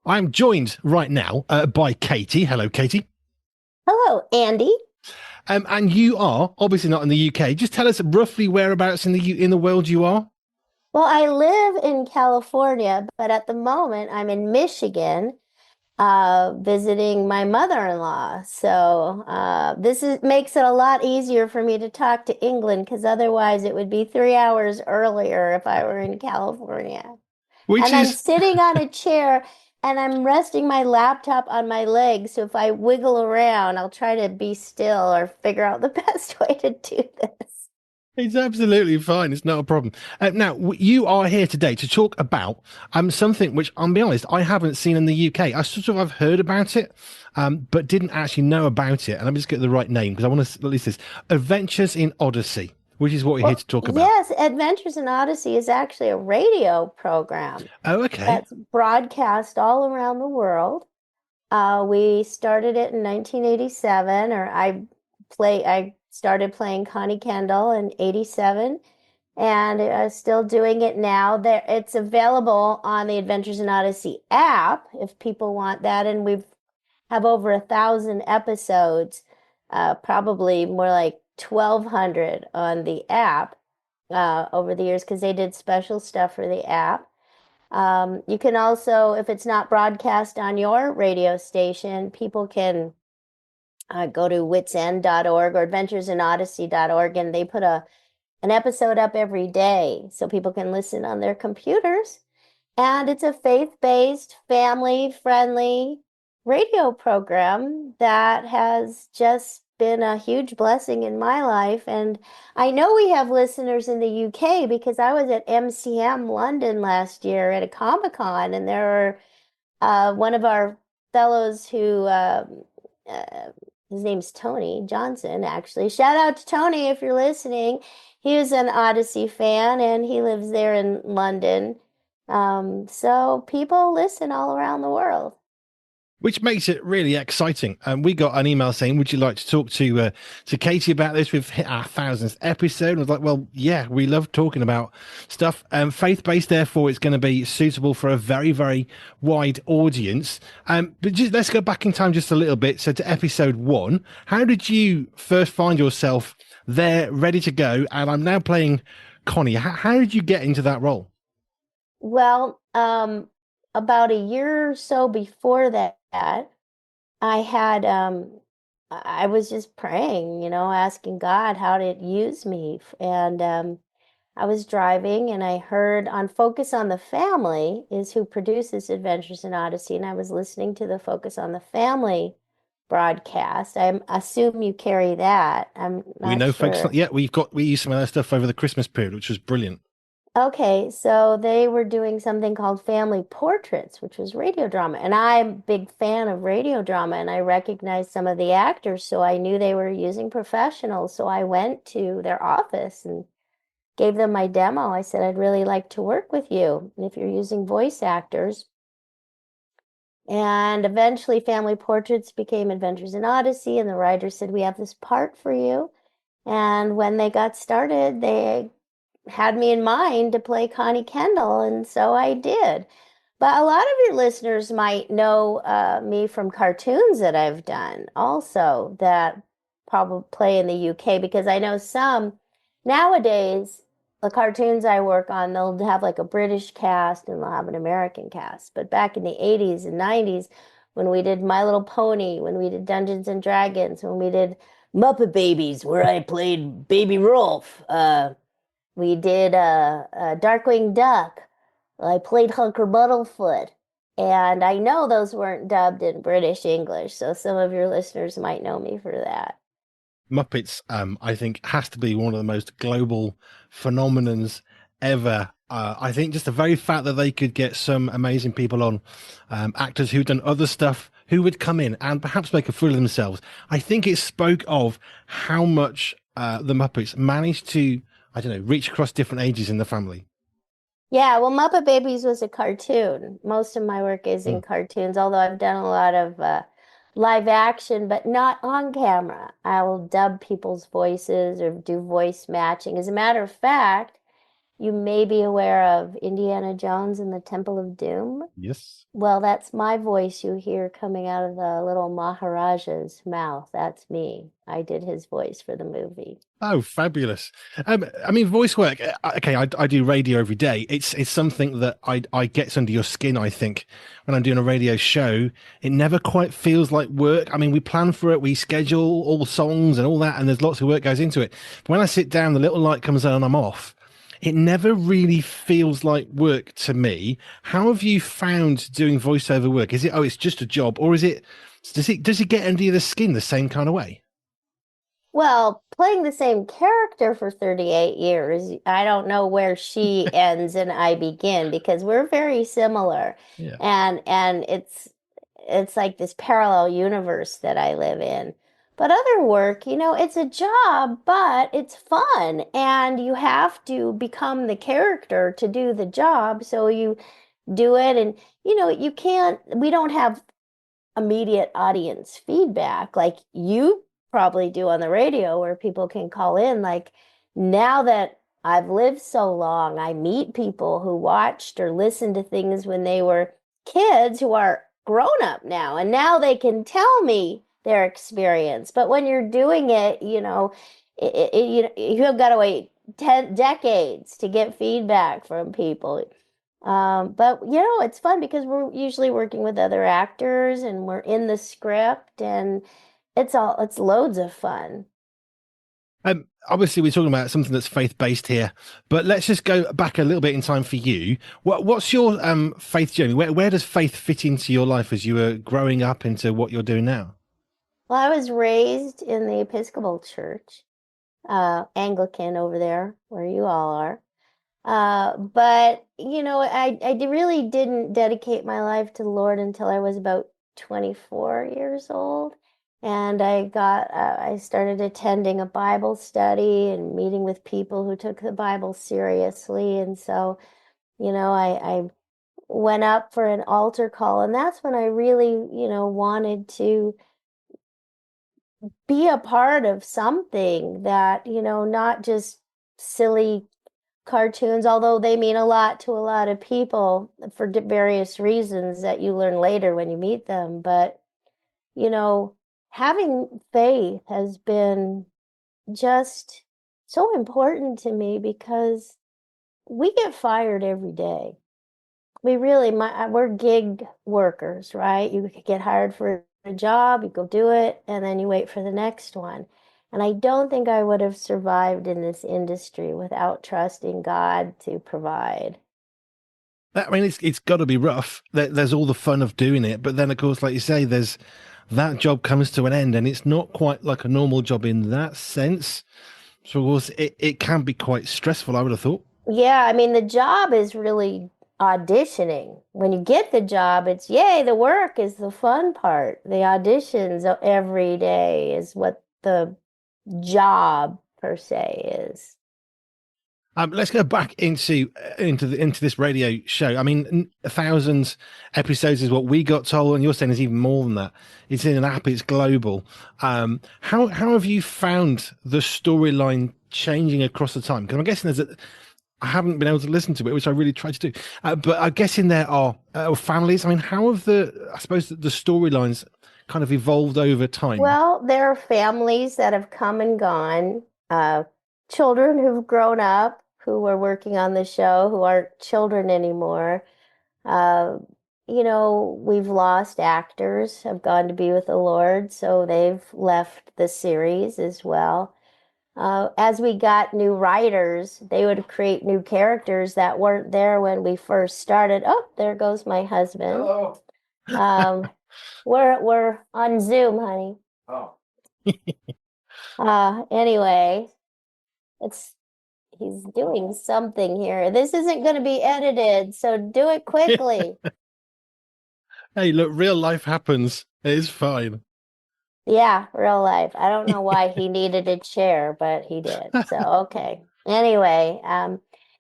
I'm joined right now by Katie. Hello, Katie. Hello, Andy. And you are obviously not in the UK. Just tell us roughly whereabouts in the world you are. Well, I live in California, but at the moment I'm in Michigan, visiting my mother-in-law. So this makes it a lot easier for me to talk to England because otherwise it would be 3 hours earlier if I were in California. Which And I'm is sitting on a chair and I'm resting my laptop on my leg. So if I wiggle around, I'll try to be still or figure out the best way to do this. it's absolutely fine. It's not a problem. You are here today to talk about something which, I'll be honest, I haven't seen in the UK. I've heard about it, but didn't actually know about it. And let me just get the right name because I want to list this: Adventures in Odyssey, which is what we're here Well, to talk about. yes, Adventures in Odyssey is actually a radio program Oh, okay. that's broadcast all around the world. We started it in 1987, or I started playing Connie Kendall in 87, and still doing it now. There, it's available on the Adventures in Odyssey app if people want that, and we've have over 1,000 episodes, probably more like 1,200 on the app over the years because they did special stuff for the app. You can also, if it's not broadcast on your radio station, people can go to witsend.org or adventuresinodyssey.org and they put an episode up every day so people can listen on their computers. And it's a faith-based, family-friendly radio program that has just been a huge blessing in my life. And I know we have listeners in the UK because I was at MCM London last year at a Comic-Con, and there were one of our fellows who uh, his name's Tony Johnson, actually. Shout out to Tony if you're listening. He was an Odyssey fan and he lives there in London. So people listen all around the world. Which makes it really exciting. We got an email saying, "Would you like to talk to Katie about this? We've hit our 1,000th episode." And I was like, "Well, yeah, we love talking about stuff. Faith based, therefore, it's going to be suitable for a very, very wide audience." But just let's go back in time just a little bit. So to episode one, how did you first find yourself there, ready to go? And I'm now playing Connie. How did you get into that role? Well, about a year or so before that, I had I was just praying, asking God how to use me. And I was driving and I heard on Focus on the Family is who produces Adventures in Odyssey, and I was listening to the Focus on the Family broadcast. I assume you carry that. I'm We not know folks. sure. Yeah, we used some of that stuff over the Christmas period, which was brilliant. Okay, so they were doing something called Family Portraits, which was radio drama. And I'm a big fan of radio drama, and I recognized some of the actors, so I knew they were using professionals. So I went to their office and gave them my demo. I said, I'd really like to work with you if you're using voice actors. And eventually, Family Portraits became Adventures in Odyssey, and the writer said, we have this part for you. And when they got started, they had me in mind to play Connie Kendall, and so I did. But a lot of your listeners might know me from cartoons that I've done also that probably play in the UK because I know some nowadays, the cartoons I work on, they'll have like a British cast and they'll have an American cast. But back in the 80s and 90s, when we did My Little Pony, when we did Dungeons and Dragons, when we did Muppet Babies, where I played Baby Rolf, we did Darkwing Duck. I played Hunker Buttlefoot. And I know those weren't dubbed in British English, so some of your listeners might know me for that. Muppets, I think, has to be one of the most global phenomenons ever. I think just the very fact that they could get some amazing people on, actors who've done other stuff, who would come in and perhaps make a fool of themselves. I think it spoke of how much the Muppets managed to, I don't know, reach across different ages in the family. Yeah, well, Muppet Babies was a cartoon. Most of my work is in Mm. cartoons, although I've done a lot of live action, but not on camera. I will dub people's voices or do voice matching. As a matter of fact, you may be aware of Indiana Jones and the Temple of Doom. Yes. Well, that's my voice you hear coming out of the little Maharaja's mouth. That's me. I did his voice for the movie. Oh, fabulous. I mean, voice work. Okay, I do radio every day. It's something that I gets under your skin, I think, when I'm doing a radio show. It never quite feels like work. I mean, we plan for it, we schedule all songs and all that, and there's lots of work goes into it. But when I sit down, the little light comes on and I'm off. It never really feels like work to me. How have you found doing voiceover work? Is it, oh, it's just a job, or does it get under the skin the same kind of way? Well, playing the same character for 38 years, I don't know where she ends and I begin because we're very similar. Yeah. And it's like this parallel universe that I live in. But other work, it's a job, but it's fun and you have to become the character to do the job. So you do it and we don't have immediate audience feedback like you probably do on the radio where people can call in. Like now that I've lived so long, I meet people who watched or listened to things when they were kids who are grown up now, and now they can tell me their experience. But when you're doing it, you have got to wait 10 decades to get feedback from people. But it's fun because we're usually working with other actors and we're in the script and it's loads of fun. Obviously, we're talking about something that's faith based here, but let's just go back a little bit in time for you. What's your faith journey? Where does faith fit into your life as you were growing up into what you're doing now? Well, I was raised in the Episcopal Church, Anglican over there where you all are. But really didn't dedicate my life to the Lord until I was about 24 years old. And I started attending a Bible study and meeting with people who took the Bible seriously. And so, I went up for an altar call, and that's when I really, wanted to be a part of something that, not just silly cartoons, although they mean a lot to a lot of people for various reasons that you learn later when you meet them. But, you know, having faith has been just so important to me because we get fired every day. We're gig workers, right? You get hired for a job, you go do it, and then you wait for the next one. And I don't think I would have survived in this industry without trusting God to provide. I mean, it's got to be rough. There's all the fun of doing it, but then, of course, like you say, there's that job comes to an end, and it's not quite like a normal job in that sense. So, of course, it can be quite stressful, I would have thought. Yeah, I mean, the job is really auditioning. When you get the job, it's yay, the work is the fun part. The auditions every day is what the job per se is. Let's go back into this radio show. I mean, 1,000 episodes is what we got told, and you're saying it's even more than that. It's in an app. It's global. How have you found the storyline changing across the time? Because I'm guessing I haven't been able to listen to it, which I really tried to do. But I'm guessing there are families. I mean, how have I suppose the storylines kind of evolved over time? Well, there are families that have come and gone, children who've grown up who are working on the show who aren't children anymore. Uh, we've lost actors, have gone to be with the Lord, so they've left the series as well. As we got new writers, they would create new characters that weren't there when we first started. Oh, there goes my husband. Hello. Um, we're on Zoom, honey. Oh. Anyway, it's he's doing something here. This isn't going to be edited, so do it quickly. Hey, look, real life happens. It's fine. Yeah, real life. I don't know why he needed a chair, but he did. So, okay. Anyway,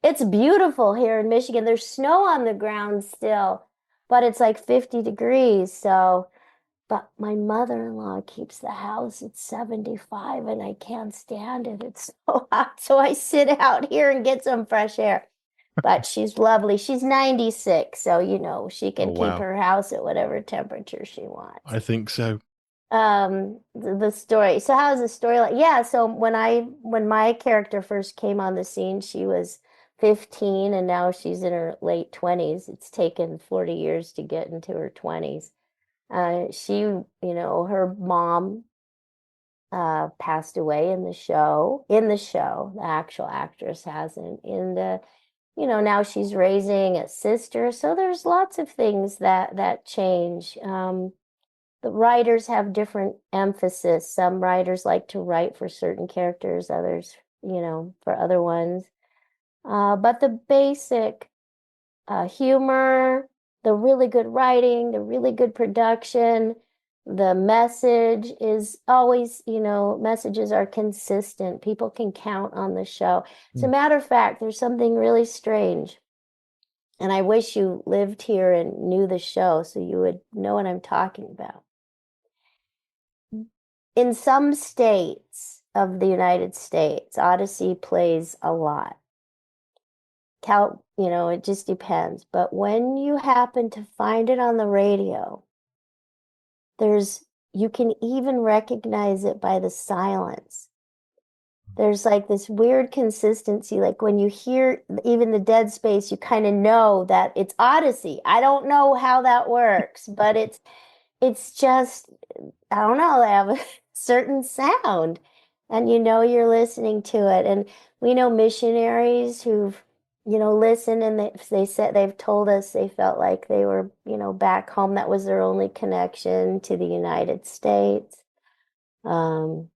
it's beautiful here in Michigan. There's snow on the ground still, but it's like 50 degrees. So, but my mother-in-law keeps the house at 75 and I can't stand it. It's so hot. So I sit out here and get some fresh air. but she's lovely. She's 96, so she Oh, can keep wow. her house at whatever temperature she wants. I think so. The story. So how's the story like? Yeah, so when my character first came on the scene, she was 15 and now she's in her late 20s. It's taken 40 years to get into her 20s. Her mom passed away in the show. In the show, the actual actress hasn't. And now she's raising a sister. So there's lots of things that change. The writers have different emphasis. Some writers like to write for certain characters, others, for other ones. But the basic humor, the really good writing, the really good production, the message is always, messages are consistent. People can count on the show. As a Mm. matter of fact, there's something really strange. And I wish you lived here and knew the show so you would know what I'm talking about. In some states of the United States, Odyssey plays a lot. It just depends. But when you happen to find it on the radio, you can even recognize it by the silence. There's like this weird consistency. Like when you hear even the dead space, you kind of know that it's Odyssey. I don't know how that works, but it's just, I don't know, they have a certain sound and you're listening to it. And we know missionaries who've, listened and they said they've told us they felt like they were, back home. That was their only connection to the United States. Um,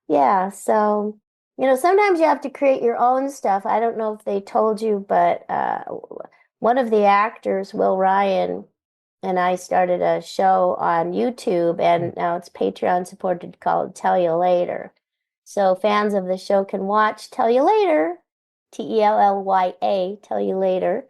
yeah, so, sometimes you have to create your own stuff. I don't know if they told you, but one of the actors, Will Ryan, and I started a show on YouTube, and now it's Patreon supported called Tell You Later. So fans of the show can watch Tell You Later, Tellya, Tell You Later,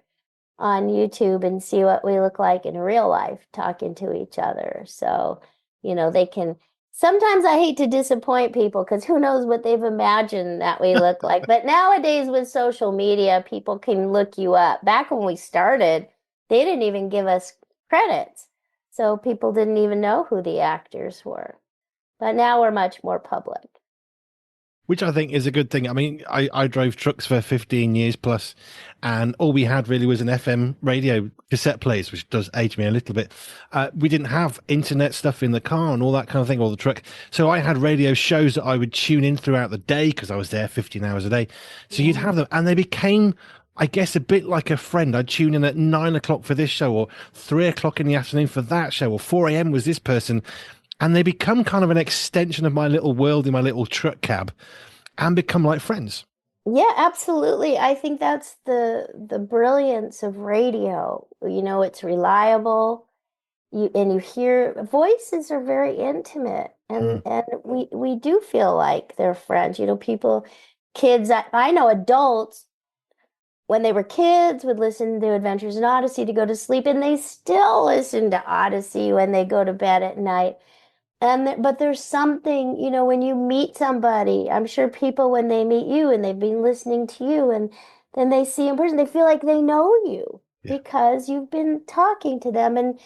on YouTube and see what we look like in real life talking to each other. So, they can. Sometimes I hate to disappoint people because who knows what they've imagined that we look like. But nowadays with social media, people can look you up. Back when we started, they didn't even give us credits. So people didn't even know who the actors were. But now we're much more public. Which I think is a good thing. I mean, I drove trucks for 15 years plus, and all we had really was an FM radio cassette players, which does age me a little bit. We didn't have internet stuff in the car and all that kind of thing, or the truck. So I had radio shows that I would tune in throughout the day because I was there 15 hours a day. So you'd Yeah. have them, and they became, I guess, a bit like a friend. I'd tune in at 9 o'clock for this show, or 3 o'clock in the afternoon for that show, or 4 a.m. was this person. And they become kind of an extension of my little world in my little truck cab and become like friends. Yeah, absolutely. I think that's the brilliance of radio. It's reliable. You hear voices are very intimate Mm. and we do feel like they're friends. People, kids, I know adults when they were kids would listen to Adventures in Odyssey to go to sleep and they still listen to Odyssey when they go to bed at night. But there's something, when you meet somebody, I'm sure people when they meet you and they've been listening to you and then they see in person, they feel like they know you Yeah. because you've been talking to them. And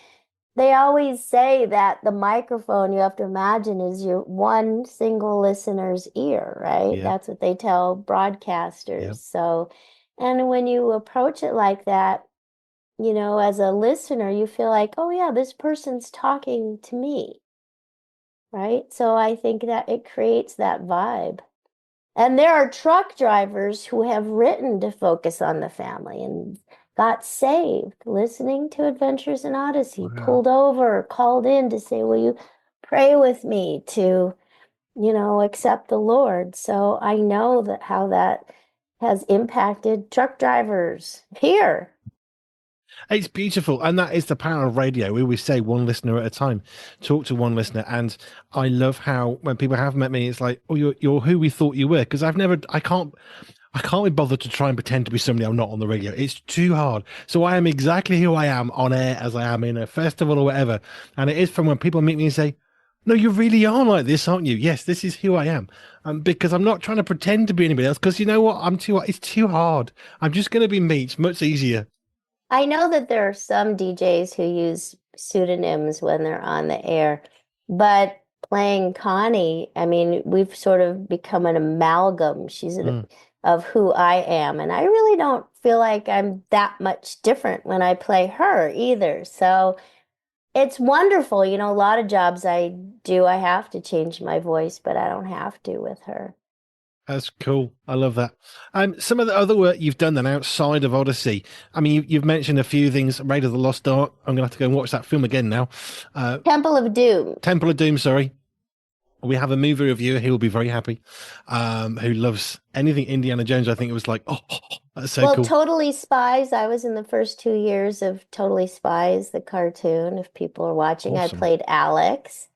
they always say that the microphone you have to imagine is your one single listener's ear, right? Yeah. That's what they tell Yeah. broadcasters. So, and when you approach it like that, as a listener, you feel like, oh yeah, this person's talking to me, right? So I think that it creates that vibe. And there are truck drivers who have written to focus on the family and got saved listening to Adventures in Odyssey, Wow. pulled over, called in to say, will you pray with me to, accept the Lord? So I know that how that has impacted truck drivers here. It's beautiful. And that is the power of radio. We always say one listener at a time, talk to one listener. And I love how when people have met me, it's like, oh, you're who we thought you were. Because I can't be bothered to try and pretend to be somebody I'm not on the radio. It's too hard. So I am exactly who I am on air as I am in a festival or whatever. And it is from when people meet me and say, No, you really are like this, aren't you? Yes, this is who I am. Because I'm not trying to pretend to be anybody else. Because you know what? It's too hard. I'm just going to be me. It's much easier. I know that there are some DJs who use pseudonyms when they're on the air, but playing Connie, I mean, we've sort of become an amalgam. Mm. Of who I am, and I really don't feel like I'm that much different when I play her either. So it's wonderful. You know, a lot of jobs I do, I have to change my voice, but I don't have to with her. That's cool. I love that. Some of the other work you've done then outside of Odyssey. I mean, you've mentioned a few things. Raid of the Lost Ark. I'm gonna have to go and watch that film again now. Uh, Temple of Doom. Temple of Doom. Sorry, we have a movie reviewer. He will be very happy. Who loves anything Indiana Jones. I think it was like, that's so Well, cool. Totally Spies. I was in the first 2 years of Totally Spies, the cartoon. If people are watching, I Awesome. played Alex.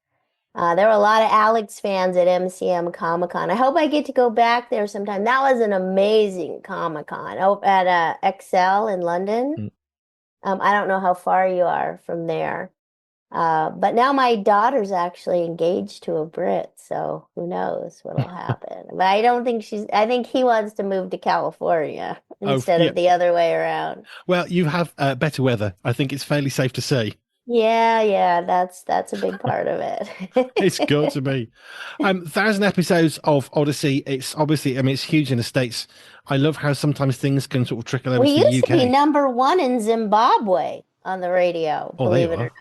There were a lot of Alex fans at MCM Comic Con. I hope I get to go back there sometime. That was an amazing Comic Con. Oh, at XL in London. Mm. I don't know how far you are from there. But now my daughter's actually engaged to a Brit, so who knows what'll happen. But I don't think I think he wants to move to California Oh instead yeah. of the other way around. Well, you have better weather. I think it's fairly safe to say. Yeah, yeah, that's a big part of It's got it. to be. 1,000 episodes of Odyssey. It's obviously, I mean, it's huge in the States. I love how sometimes things can sort of trickle over We to the used to be UK. #1 in Zimbabwe on the radio, Oh, there believe you it or are.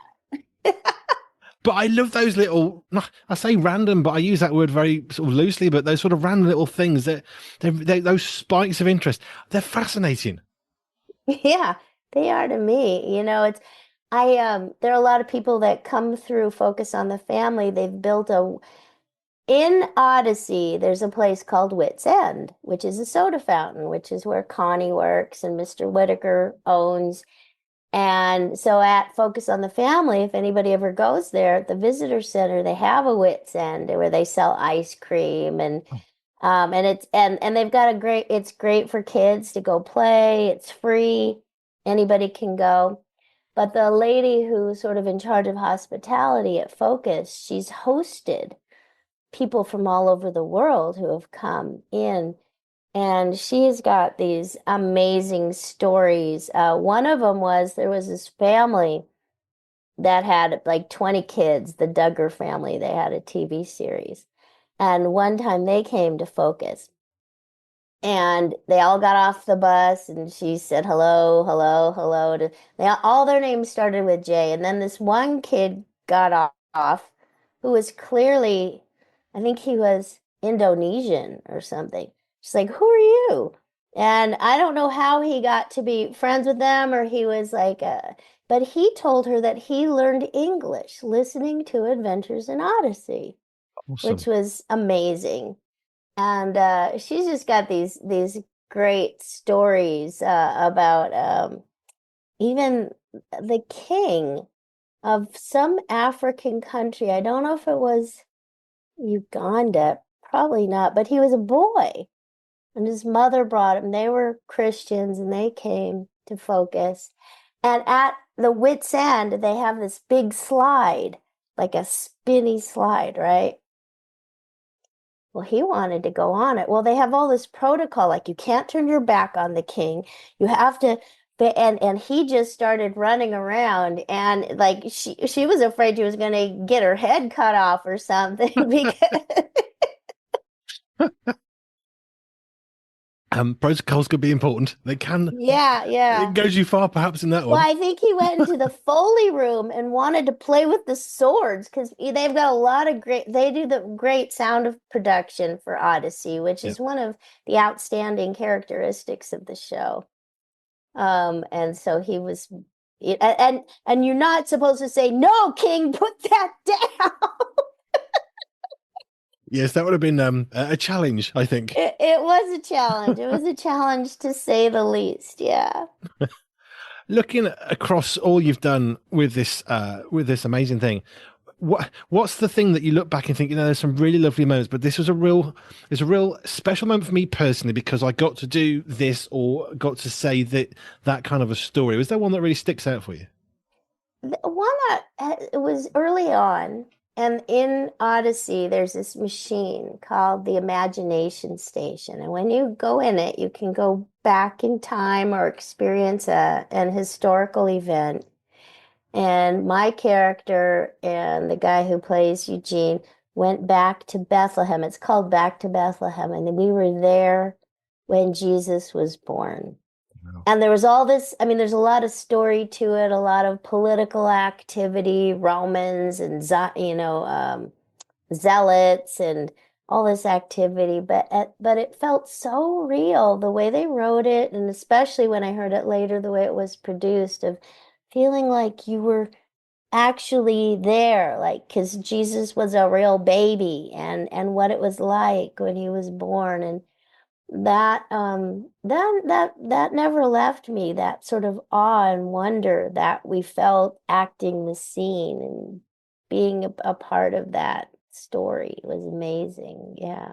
But I love those little, I say random, but I use that word very sort of loosely, but those sort of random little things that those spikes of interest, they're fascinating. not. Yeah, they are to me. You know, it's I there are a lot of people that come through Focus on the Family. They've built a In Odyssey, there's a place called Wits End, which is a soda fountain, which is where Connie works and Mr. Whitaker owns. And so at Focus on the Family, if anybody ever goes there at the visitor center, they have a Wits End where they sell ice cream and it's and they've got a great it's great for kids to go play. It's free. Anybody can go. But the lady who's sort of in charge of hospitality at Focus, she's hosted people from all over the world who have come in. And she's got these amazing stories. One of them was there was this family that had like 20 kids, the Duggar family. They had a TV series. And one time they came to Focus and they all got off the bus and she said hello, hello, hello to all their names started with J. And then this one kid got off who was clearly, I think he was Indonesian or something. She's like, "Who are you?" And I don't know how he got to be friends with them or he was like but he told her that he learned English listening to Adventures in Odyssey, which Awesome. was amazing. And she's just got these great stories about even the king of some African country. I don't know if it was Uganda, probably not, but he was a boy, and his mother brought him. They were Christians, and they came to Focus. And at the Wits End, they have this big slide, like a spinny slide, right? Well, he wanted to go on it. Well, they have all this protocol, like you can't turn your back on the king. You have to, and he just started running around, and like she was afraid she was going to get her head cut off or something because Protocols could be important. They can, yeah, it yeah. goes too far perhaps in that Well, one. I think he went into the Foley room and wanted to play with the swords because they've got a lot of they do the great sound of production for Odyssey, which Yeah. is one of the outstanding characteristics of the show. And so he was, and you're not supposed to say, "No, King, put that down." Yes, that would have been a challenge, I think. It was a challenge. It was a challenge to say the least. Yeah. Looking across all you've done with this amazing thing, what's the thing that you look back and think, you know, there's some really lovely moments, but this was a real special moment for me personally because I got to do this or got to say that kind of a story. Was there one that really sticks out for you? One it was early on. And in Odyssey, there's this machine called the Imagination Station. And when you go in it, you can go back in time or experience an historical event. And my character and the guy who plays Eugene went back to Bethlehem. It's called Back to Bethlehem. And we were there when Jesus was born. Wow. And there was all this, I mean, there's a lot of story to it, a lot of political activity, Romans and, zealots and all this activity, but it felt so real the way they wrote it, and especially when I heard it later, the way it was produced, of feeling like you were actually there, like because Jesus was a real baby, and what it was like when he was born, and that never left me, that sort of awe and wonder that we felt acting the scene and being a part of that story was amazing. Yeah.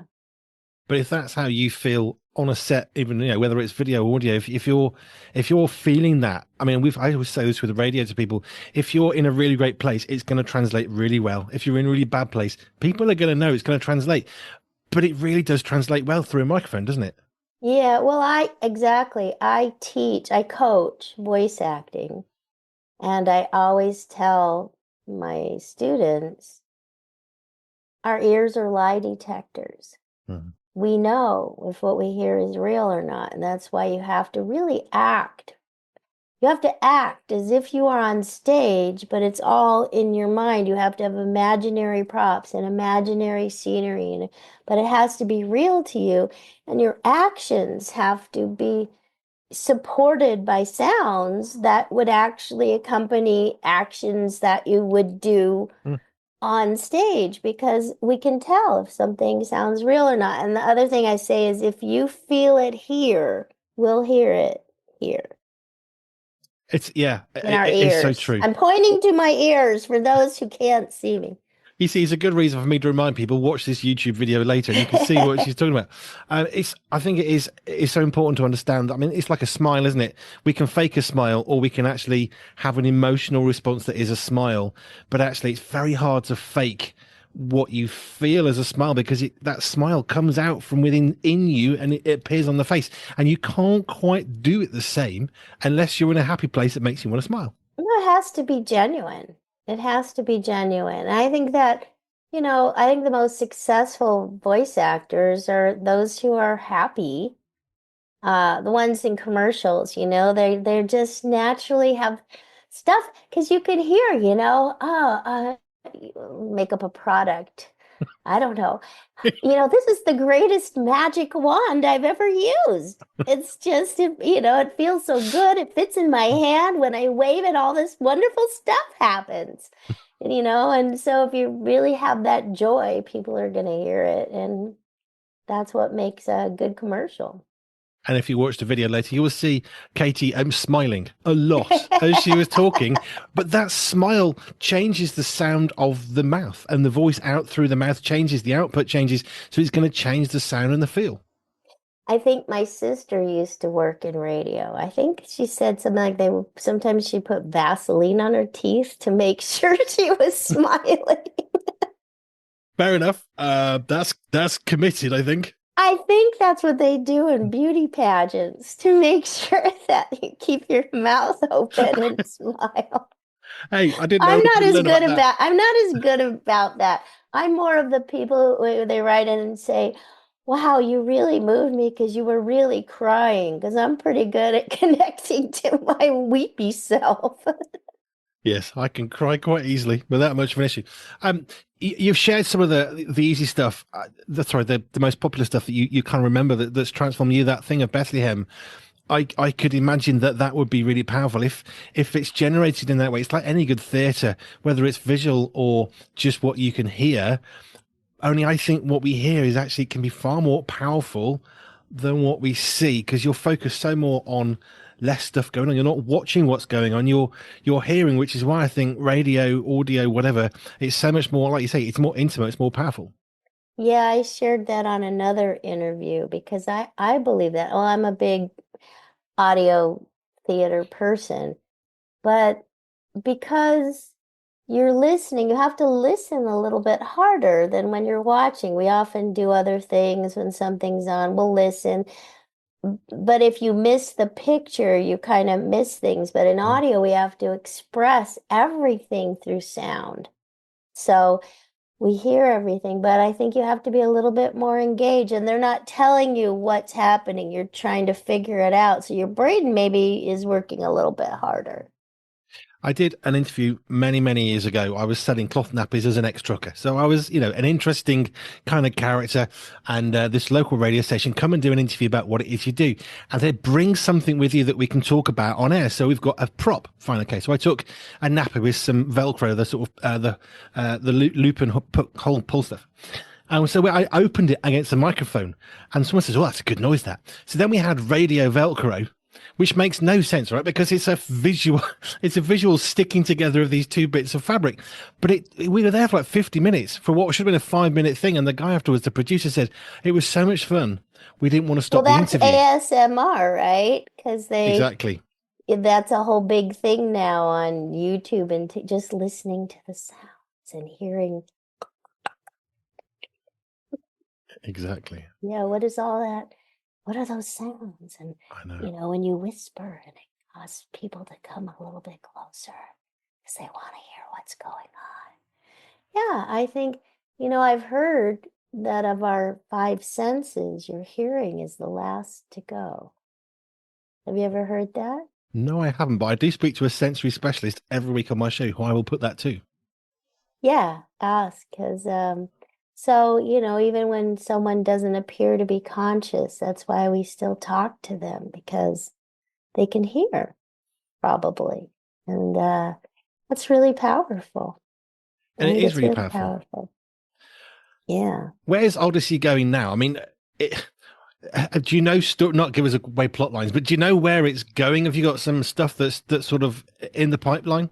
But if that's how you feel on a set, even whether it's video or audio, if you're feeling that, I mean, I always say this with the radio to people: if you're in a really great place, it's going to translate really well. If you're in a really bad place, people are going to know it's going to translate. But it really does translate well through a microphone, doesn't it? Yeah, well, I coach voice acting, and I always tell my students our ears are lie detectors. Mhm. We know if what we hear is real or not. And that's why you have to really act. You have to act as if you are on stage, but it's all in your mind. You have to have imaginary props and imaginary scenery, but it has to be real to you. And your actions have to be supported by sounds that would actually accompany actions that you would do Mm. on stage, because we can tell if something sounds real or not. And the other thing I say is if you feel it here, we'll hear it here It's yeah, in our it's so ears. true. I'm pointing to my ears for those who can't see me. You see, it's a good reason for me to remind people, watch this YouTube video later, and you can see what she's talking about. I think it's so important to understand. I mean, it's like a smile, isn't it? We can fake a smile, or we can actually have an emotional response that is a smile. But actually, it's very hard to fake what you feel as a smile, because that smile comes out from within in you, and it appears on the face, and you can't quite do it the same unless you're in a happy place that makes you want to smile. It has to be genuine. It has to be genuine. I think that, I think the most successful voice actors are those who are happy. The ones in commercials, they're just naturally have stuff because you can hear, make up a product. I don't know. This is the greatest magic wand I've ever used. It's just, it feels so good. It fits in my hand. When I wave it, all this wonderful stuff happens. And so if you really have that joy, people are going to hear it. And that's what makes a good commercial. And if you watch the video later, you will see Katie smiling a lot as she was talking. But that smile changes the sound of the mouth, and the voice out through the mouth changes, the output changes. So it's going to change the sound and the feel. I think my sister used to work in radio. I think she said something like sometimes she put Vaseline on her teeth to make sure she was smiling. Fair enough. That's committed, I think. I think that's what they do in beauty pageants to make sure that you keep your mouth open and smile. Hey, I didn't know we could learn about that. I'm not as good about that. I'm more of the people who they write in and say, "Wow, you really moved me because you were really crying." Because I'm pretty good at connecting to my weepy self. Yes, I can cry quite easily without much of an issue. You've shared some of the easy stuff. Sorry, the most popular stuff that you kind of remember that's transformed you. That thing of Bethlehem. I could imagine that would be really powerful if it's generated in that way. It's like any good theatre, whether it's visual or just what you can hear. Only I think what we hear is actually can be far more powerful than what we see, because you're focused so more on less stuff going on. You're not watching what's going on. You're hearing, which is why I think radio, audio, whatever, it's so much more, like you say, it's more intimate, it's more powerful. Yeah, I shared that on another interview because I believe that. Well, I'm a big audio theater person, but because you're listening. You have to listen a little bit harder than when you're watching. We often do other things when something's on. We'll listen. But if you miss the picture, you kind of miss things. But in Mm. audio, we have to express everything through sound. So we hear everything, but I think you have to be a little bit more engaged, and they're not telling you what's happening. You're trying to figure it out. So your brain maybe is working a little bit harder. I did an interview many, many years ago. I was selling cloth nappies as an ex-trucker. So I was, an interesting kind of character. And this local radio station come and do an interview about what it is you do. And they bring something with you that we can talk about on air. So we've got a prop, fine, okay. So I took a nappy with some Velcro, the sort of, the loop and hole pull stuff. And so I opened it against the microphone, and someone says, "Oh, that's a good noise, that." So then we had radio Velcro, which makes no sense, right? Because it's a visual, it's a visual sticking together of these two bits of fabric. But we were there for like 50 minutes for what should have been a 5 minute thing. And the guy afterwards, the producer said, it was so much fun. We didn't want to Well, stop the that's interview. ASMR, right? Because Exactly. that's a whole big thing now on YouTube and just listening to the sounds and hearing, Exactly. yeah, what is all that? What are those sounds? And, I know. when you whisper and it causes people to come a little bit closer because they want to hear what's going on. Yeah, I think, I've heard that of our five senses, your hearing is the last to go. Have you ever heard that? No, I haven't, but I do speak to a sensory specialist every week on my show who I will put that to. Yeah, ask because so even when someone doesn't appear to be conscious, that's why we still talk to them because they can hear probably. And that's really powerful. I And it think is it's really really powerful. powerful. Yeah. Where's Odyssey going now? I mean, do you know, not give us away plot lines, but do you know where it's going? Have you got some stuff that's sort of in the pipeline?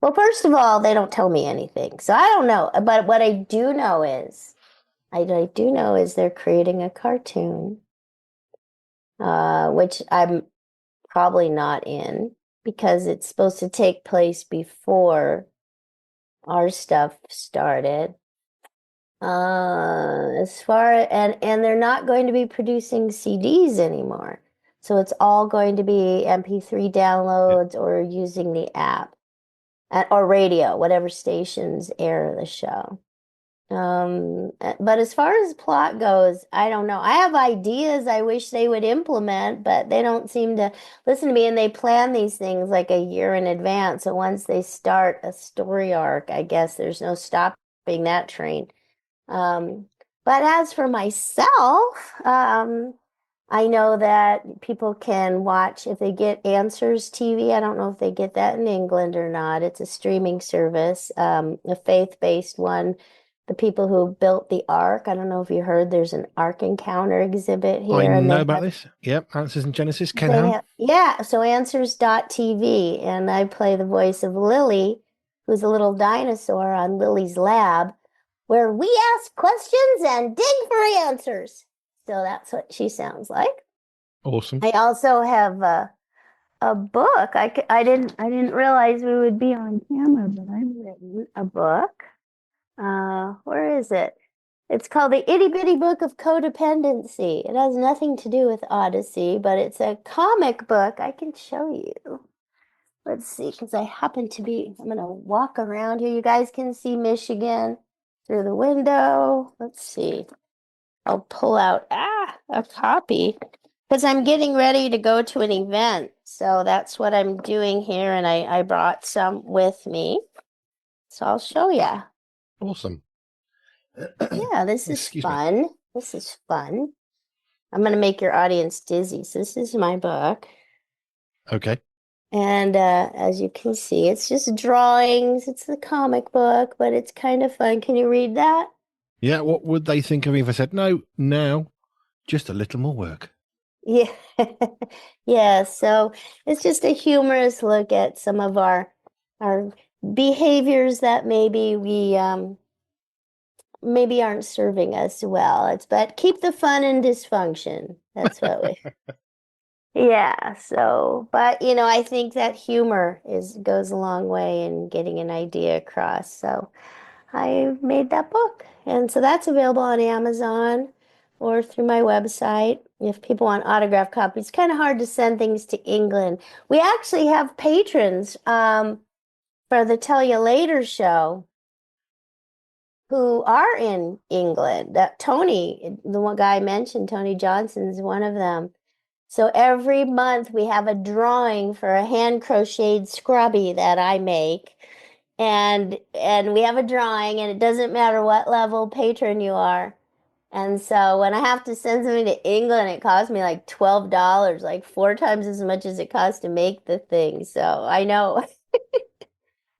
Well, first of all, they don't tell me anything. So I don't know. But what I do know is I do know is they're creating a cartoon, which I'm probably not in because it's supposed to take place before our stuff started. As far and they're not going to be producing CDs anymore. So it's all going to be MP3 Yeah. downloads or using the app or radio, whatever stations air the show. But as far as plot goes, I don't know. I have ideas I wish they would implement, but they don't seem to listen to me. And they plan these things like a year in advance. So once they start a story arc, I guess there's no stopping that train. Um, but as for myself, I know that people can watch if they get Answers TV. I don't know if they get that in England or not. It's a streaming service, a faith-based one. The people who built the Ark, I don't know if you heard, there's an Ark Encounter exhibit I here, and know about this. Yep. Answers in Genesis. Ken Ham. yeah, so Answers.TV, and I play the voice of Lily, who's a little dinosaur on Lily's Lab, where we ask questions and dig for answers. So that's what she sounds like. Awesome. I also have a book. I didn't realize we would be on camera, but I've written a book. Where is it? It's called The Itty Bitty Book of Codependency. It has nothing to do with Odyssey, but it's a comic book. I can show you. Let's see, because I'm going to walk around here. You guys can see Michigan through the window. Let's see. I'll pull out, a copy because I'm getting ready to go to an event. So that's what I'm doing here. And I brought some with me. So I'll show you. Awesome. Yeah, this is Excuse me. fun. This is fun. I'm going to make your audience dizzy. So this is my book. Okay. And as you can see, it's just drawings. It's the comic book, but it's kind of fun. Can you read that? Yeah. What would they think of me if I said no? Now, just a little more work. Yeah. Yeah, so it's just a humorous look at some of our behaviors that maybe we maybe aren't serving us well. It's but keep the fun and dysfunction. That's what we Yeah, so, but I think that humor is goes a long way in getting an idea across. So I made that book. And so that's available on Amazon or through my website. If people want autographed copies, it's kind of hard to send things to England. We actually have patrons for the Tell You Later show who are in England. That Tony, the one guy I mentioned, Tony Johnson's one of them. So every month we have a drawing for a hand crocheted scrubby that I make. And we have a drawing and it doesn't matter what level patron you are. And so when I have to send something to England, it costs me like $12, like four times as much as it costs to make the thing. So I know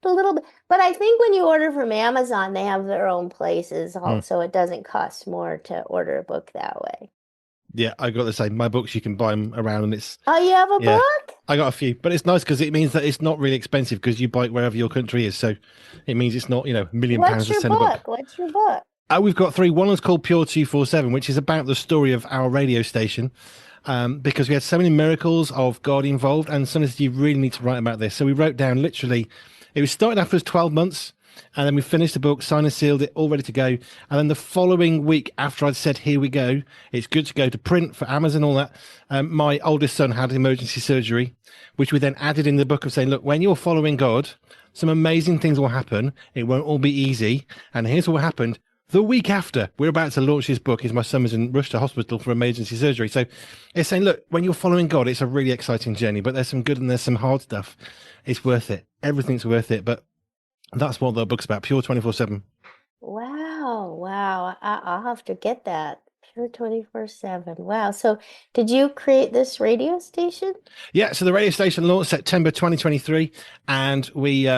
a little bit, but I think when you order from Amazon, they have their own places, Hmm. so it doesn't cost more to order a book that way. Yeah, I got to say, my books you can buy them around, and it's Oh, you have a yeah, book? I got a few, but it's nice because it means that it's not really expensive because you buy it wherever your country is. So it means it's not £1 million What's to your send a book. book? What's your book? We've got three. One is called Pure 247, which is about the story of our radio station. Because we had so many miracles of God involved, and sometimes you really need to write about this. So we wrote down literally, it was started after 12 months, and then we finished the book, signed and sealed it, all ready to go. And then the following week, after I'd said, "Here we go, it's good to go to print for Amazon, all that," my oldest son had emergency surgery, which we then added in the book of saying, "Look, when you're following God, some amazing things will happen. It won't all be easy. And here's what happened." The week after we're about to launch this book, is my son was in rushed to hospital for emergency surgery. So it's saying, look, when you're following God, it's a really exciting journey, but there's some good and there's some hard stuff. It's worth it. Everything's worth it. But that's what the book's about. Pure 24/7. Wow, wow. I'll have to get that. Pure 24/7. Wow. So, did you create this radio station? Yeah, so the radio station launched September 2023, and we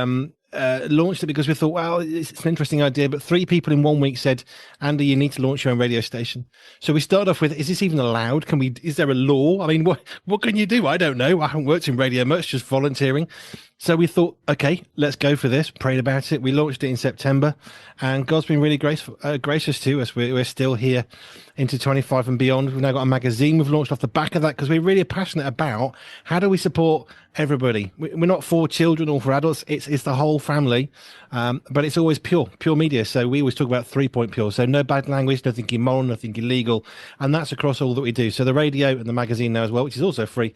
launched it because we thought, well, it's an interesting idea. But three people in 1 week said, Andy, you need to launch your own radio station. So we started off with, is this even allowed? Can we? Is there a law? I mean, what can you do? I don't know. I haven't worked in radio much, just volunteering. So we thought, okay, let's go for this. Prayed about it. We launched it in September, and God's been really gracious to us. We're still here into 25 and beyond. We've now got a magazine we've launched off the back of that because we're really passionate about how do we support everybody. We're not for children or for adults. It's the whole family, but it's always pure media. So we always talk about 3 point pure. So no bad language, nothing immoral, nothing illegal, and that's across all that we do. So the radio and the magazine now as well, which is also free.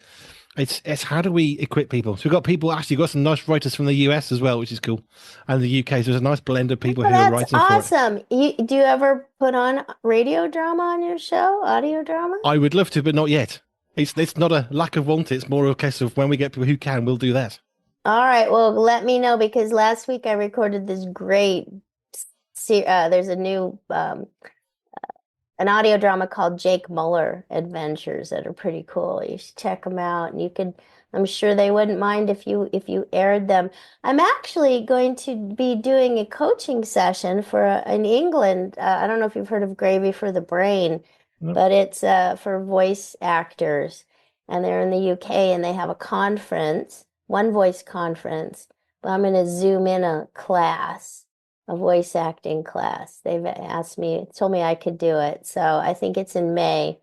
It's how do we equip people? So we've got people actually got some nice writers from the US as well, which is cool, and the UK. So there's a nice blend of people Well, who are that's writing for it. awesome. Do you ever put on radio drama on your show? Audio drama? I would love to, but not yet. It's not a lack of want. It's more a case of when we get people who can, we'll do that. All right. Well, let me know because last week I recorded this great there's a new an audio drama called Jake Muller Adventures that are pretty cool. You should check them out, and you could. I'm sure they wouldn't mind if you aired them. I'm actually going to be doing a coaching session for in England. I don't know if you've heard of Gravy for the Brain, No. but it's for voice actors, and they're in the UK, and they have a conference, one voice conference. But I'm going to zoom in a class, a voice acting class. They've asked me, told me I could do it. So I think it's in May.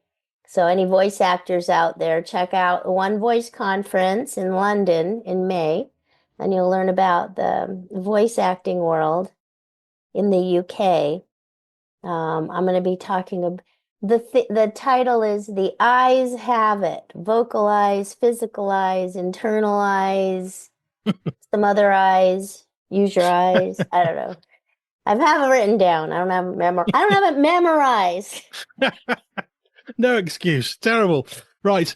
So any voice actors out there, check out One Voice Conference in London in May, and you'll learn about the voice acting world in the UK. I'm going to be talking about the title is The Eyes Have It. Vocalize, physicalize, internalize, some other eyes, use your eyes. I don't know. I have it written down. I don't have it memorized. No excuse. Terrible. Right,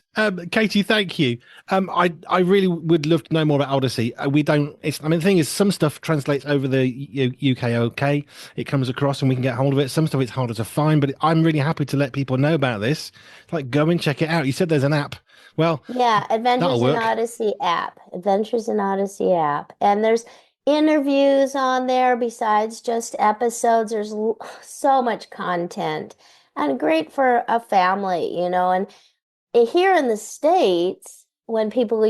Katie. Thank you. I really would love to know more about Odyssey. We don't. It's. I mean, the thing is, some stuff translates over the UK. Okay, it comes across and we can get hold of it. Some stuff it's harder to find, but I'm really happy to let people know about this. Like, go and check it out. You said there's an app. Well, Yeah, that'll Adventures in work. Odyssey app. Adventures in Odyssey app. And there's interviews on there besides just episodes. There's so much content and great for a family, and here in the States, when people,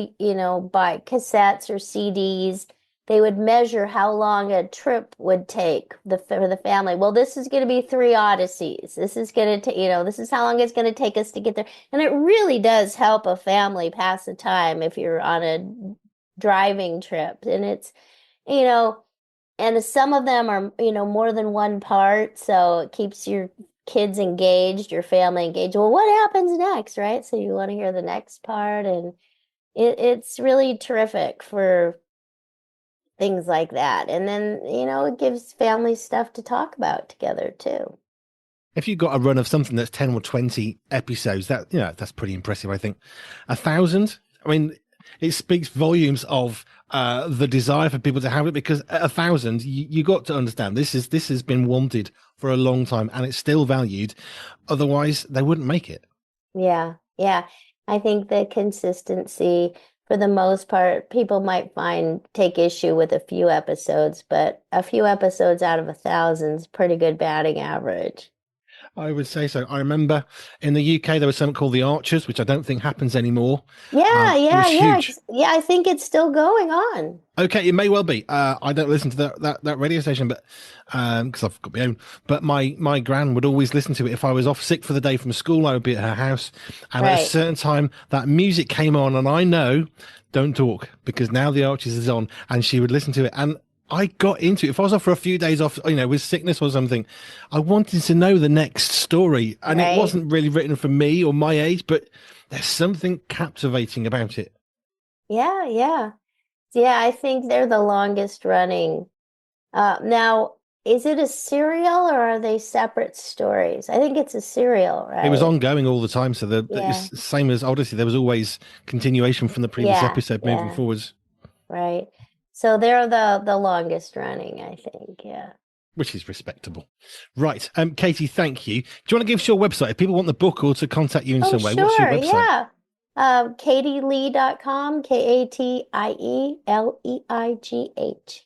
buy cassettes or CDs, they would measure how long a trip would take for the family. Well, this is going to be 3 Odysseys. This is going to, this is how long it's going to take us to get there. And it really does help a family pass the time if you're on a driving trip. And it's, you know, and some of them are, more than one part. So it keeps your kids engaged, your family engaged. Well, what happens next, right? So you want to hear the next part. And it's really terrific for things like that. And then, it gives families stuff to talk about together too. If you've got a run of something that's 10 or 20 episodes, that's pretty impressive, I think. 1,000, I mean, it speaks volumes of the desire for people to have it, because at 1,000, you got to understand this has been wanted for a long time and it's still valued. Otherwise, they wouldn't make it. Yeah. Yeah. I think the consistency, for the most part, people might take issue with a few episodes, but a few episodes out of 1,000 is pretty good batting average. I would say so. I remember in the UK there was something called The Archers, which I don't think happens anymore. Yeah, It was huge. yeah. I think it's still going on. Okay, it may well be. I don't listen to that radio station, but because I've got my own. But my gran would always listen to it. If I was off sick for the day from school, I would be at her house, and at a certain time that music came on, and I know, don't talk, because now The Archers is on, and she would listen to it, and I got into it. If I was off for a few days off, with sickness or something, I wanted to know the next story, and it wasn't really written for me or my age, but there's something captivating about it. Yeah, yeah. Yeah, I think they're the longest running. Now, is it a serial or are they separate stories? I think it's a serial, right? It was ongoing all the time, so it's same as Odyssey. There was always continuation from the previous episode moving forwards. Right. So they're the longest running, I think. Yeah. Which is respectable. Right. Katie, thank you. Do you want to give us your website if people want the book or to contact you in some way? Sure, what's your website? Yeah. KatieLeigh.com, KatieLeigh,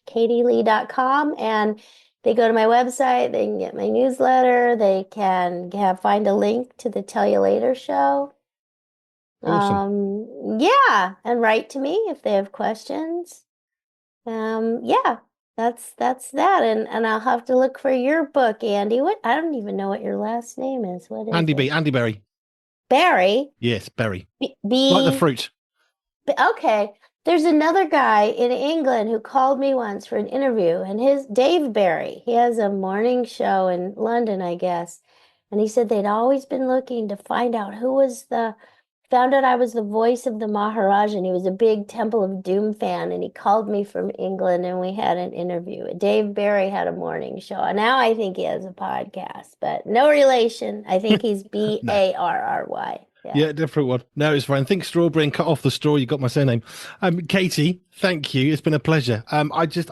KatieLeigh.com. And they go to my website, they can get my newsletter, they can find a link to the Tell You Later show. Awesome. Yeah, and write to me if they have questions. Yeah, that's that. And I'll have to look for your book, Andy. I don't even know what your last name is. What is Andy it? B. Andy Berry. Berry? Yes, Berry. B like the fruit. Okay. There's another guy in England who called me once for an interview, and Dave Berry, he has a morning show in London, I guess. And he said they'd always been looking to find out found out I was the voice of the Maharaja, and he was a big Temple of Doom fan, and he called me from England, and we had an interview. Dave Berry had a morning show, and now I think he has a podcast, but no relation. I think he's Barry. Yeah, different one. No, it's fine. Think strawberry and cut off the straw. You got my surname. Katie, thank you. It's been a pleasure. I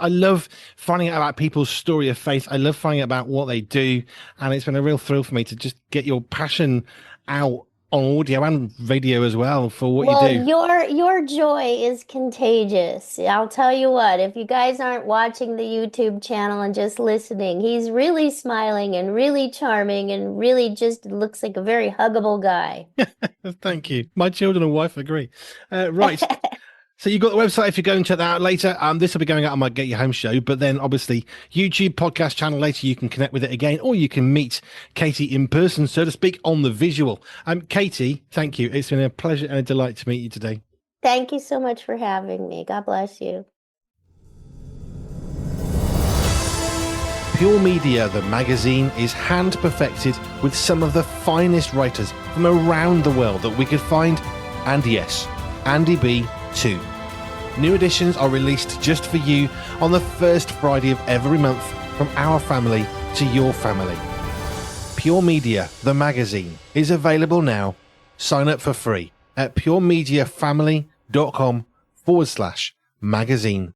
love finding out about people's story of faith. I love finding out about what they do, and it's been a real thrill for me to just get your passion out on audio and video as well for what you do. Your joy is contagious. I'll tell you what, if you guys aren't watching the YouTube channel and just listening, he's really smiling and really charming and really just looks like a very huggable guy. Thank you. My children and wife agree. Right. So you've got the website if you're going to check that out later. This will be going out on my Get You Home show, but then obviously YouTube podcast channel later, you can connect with it again, or you can meet Katie in person, so to speak, on the visual. Katie, thank you. It's been a pleasure and a delight to meet you today. Thank you so much for having me. God bless you. Pure Media, the magazine, is hand perfected with some of the finest writers from around the world that we could find. And yes, Andy B too. New editions are released just for you on the first Friday of every month, from our family to your family. Pure Media, the magazine, is available now. Sign up for free at puremediafamily.com/magazine.